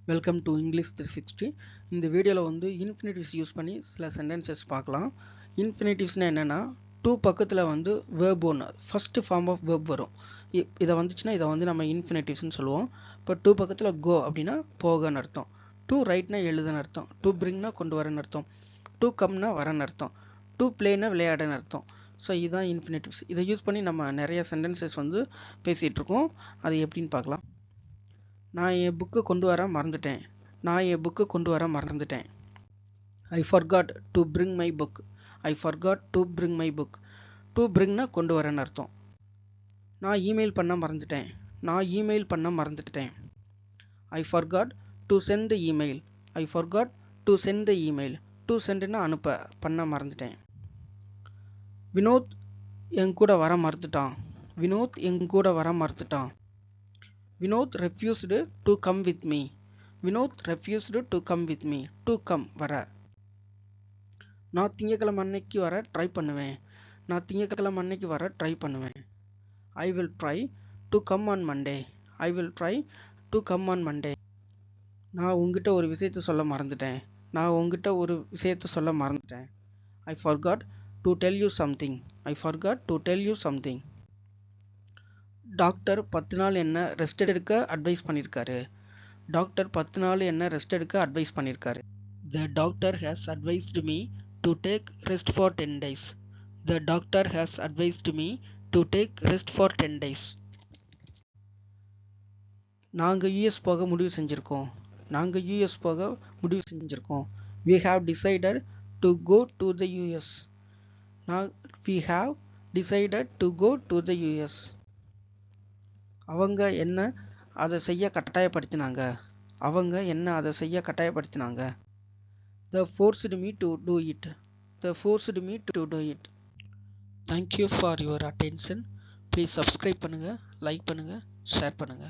Welcome to English 360. இந்த வீடியோவில் வந்து இன்ஃபினிட்டிவ்ஸ் யூஸ் பண்ணி சில சென்டென்சஸ் பார்க்கலாம். இன்ஃபினிட்டிவ்ஸ்னால் என்னென்னா டூ பக்கத்தில் வந்து வேர்ப் ஒன்று ஃபஸ்ட்டு ஃபார்ம் ஆஃப் வேர்ப் வரும். இதை வந்துச்சுன்னா இதை வந்து நம்ம இன்ஃபினிட்டிவ்ஸ்னு சொல்லுவோம். இப்போ டூ பக்கத்தில் கோ அப்படின்னா போகன்னு அர்த்தம். டூ ரைட்னா எழுதுன்னு அர்த்தம். டூ பிரிங்னா கொண்டு வரன்னு அர்த்தம். டூ கம்னா வரன்னு அர்த்தம். டூ பிளேனா விளையாடுன்னு அர்த்தம். ஸோ இதுதான் இன்ஃபினிட்டிவ்ஸ். இதை யூஸ் பண்ணி நம்ம நிறைய சென்டென்சஸ் வந்து பேசிகிட்ருக்கோம். அது எப்படின்னு பார்க்கலாம். நான் என் புக்கு கொண்டு வர மறந்துட்டேன். I forgot to bring my book. To பிரிங்னா கொண்டு வரேன்னு அர்த்தம். நான் இமெயில் பண்ண மறந்துட்டேன். I forgot to send the email. To சென்ட்னா அனுப்ப, பண்ண மறந்துட்டேன். வினோத் என் கூட வர மறுத்துட்டான். Vinod refused to come with me. To come வர. நான் திங்கக்கிழமை அன்னைக்கு வர ட்ரை பண்ணுவேன். I will try to come on Monday. நான் உங்ககிட்ட ஒரு விஷயத்தை சொல்ல மறந்துட்டேன். I forgot to tell you something. Doctor 10 நாள் என்ன ரெஸ்ட் எடுக்க அட்வைஸ் பண்ணியிருக்காரு. The doctor has advised me to take rest for 10 days. நாங்க யுஎஸ் போக முடிவு செஞ்சிருக்கோம். We have decided to go to the US. அவங்க என்ன அதை செய்ய கட்டாயப்படுத்தினாங்க. They forced me to do it. Thank you for your attention. Please subscribe பண்ணுங்க, like பண்ணுங்க, ஷேர் பண்ணுங்க.